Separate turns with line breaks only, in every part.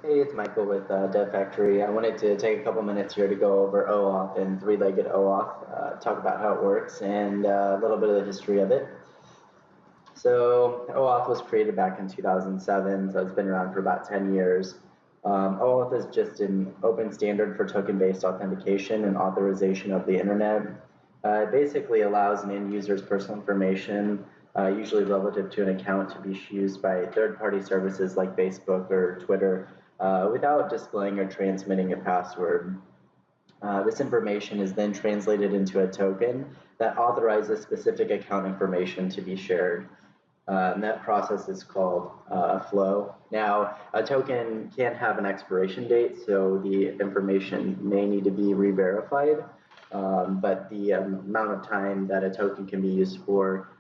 Hey, it's Michael with Dev Factory. I wanted to take a couple minutes here to go over OAuth and three-legged OAuth, talk about how it works and a little bit of the history of it. So OAuth was created back in 2007, so it's been around for about 10 years. OAuth is just an open standard for token-based authentication and authorization of the internet. It basically allows an end user's personal information, usually relative to an account, to be used by third-party services like Facebook or Twitter without displaying or transmitting a password. This information is then translated into a token that authorizes specific account information to be shared. And that process is called a flow. Now, a token can't have an expiration date, so the information may need to be re-verified, but the amount of time that a token can be used for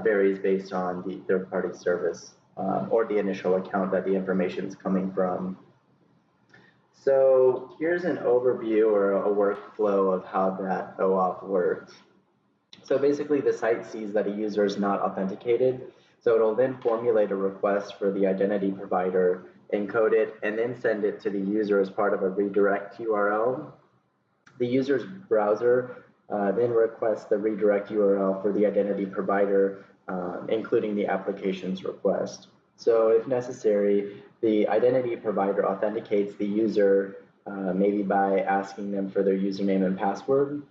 varies based on the third-party service or the initial account that the information is coming from. So here's an overview or a workflow of how that OAuth works. So basically the site sees that a user is not authenticated, so it'll then formulate a request for the identity provider, encode it, and then send it to the user as part of a redirect URL. The user's browser then requests the redirect URL for the identity provider, including the application's request. So if necessary, the identity provider authenticates the user, maybe by asking them for their username and password.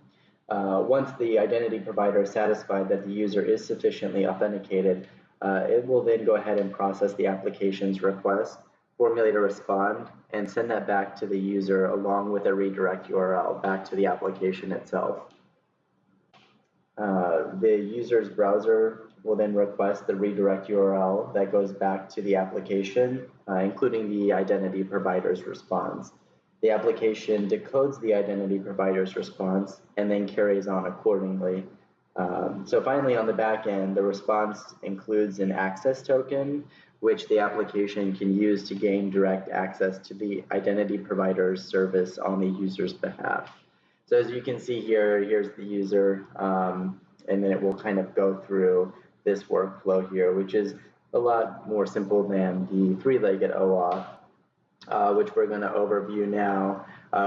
Once the identity provider is satisfied that the user is sufficiently authenticated, it will then go ahead and process the application's request, formulate a response, and send that back to the user along with a redirect URL back to the application itself. The user's browser will then request the redirect URL that goes back to the application, including the identity provider's response. The application decodes the identity provider's response and then carries on accordingly. So finally, on the back end, the response includes an access token, which the application can use to gain direct access to the identity provider's service on the user's behalf. So as you can see here, here's the user, and then it will kind of go through this workflow here, which is a lot more simple than the three-legged OAuth, which we're going to overview now,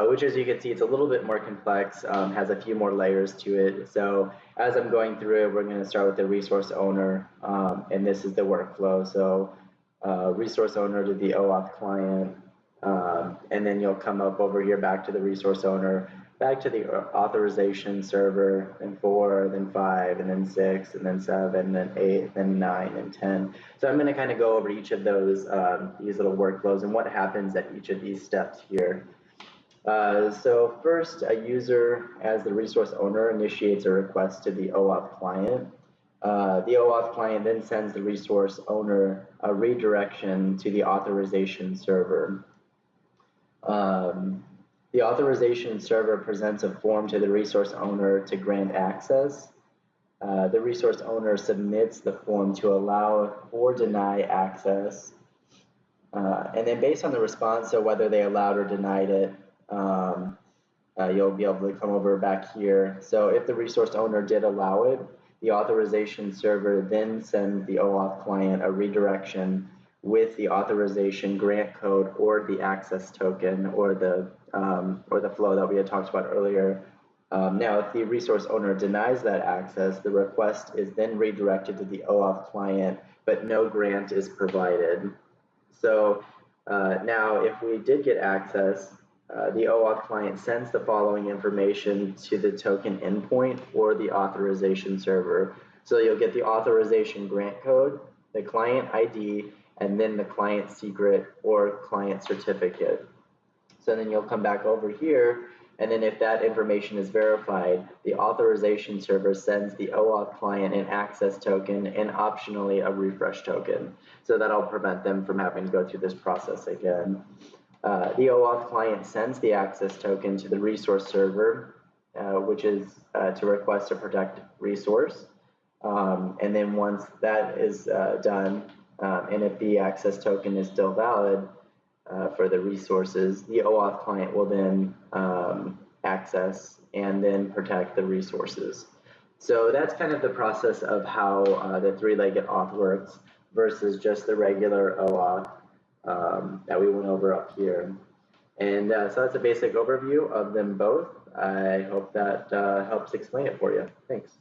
which, as you can see, it's a little bit more complex, has a few more layers to it. So as I'm going through it, we're going to start with the resource owner, and this is the workflow. So resource owner to the OAuth client, and then you'll come up over here back to the resource owner, back to the authorization server, then 4, then 5, and then 6, and then 7, then 8, then 9, and 10. So I'm going to kind of go over each of those, these little workflows and what happens at each of these steps here. So first, a user, as the resource owner, initiates a request to the OAuth client. The OAuth client then sends the resource owner a redirection to the authorization server. The authorization server presents a form to the resource owner to grant access. The resource owner submits the form to allow or deny access. And then based on the response, so whether they allowed or denied it, you'll be able to come over back here. So if the resource owner did allow it, the authorization server then sends the OAuth client a redirection with the authorization grant code or the access token or the flow that we had talked about earlier. Now, if the resource owner denies that access, the request is then redirected to the OAuth client, but no grant is provided. So now, if we did get access, the OAuth client sends the following information to the token endpoint or the authorization server. So you'll get the authorization grant code, the client ID, and then the client secret or client certificate. So then you'll come back over here, and then if that information is verified, the authorization server sends the OAuth client an access token and optionally a refresh token. So that'll prevent them from having to go through this process again. The OAuth client sends the access token to the resource server, which is to request a protect resource. And then once that is done, and if the access token is still valid for the resources, the OAuth client will then access and then protect the resources. So that's kind of the process of how the three-legged auth works versus just the regular OAuth. that we went over up here. And so that's a basic overview of them both. I hope that helps explain it for you. Thanks.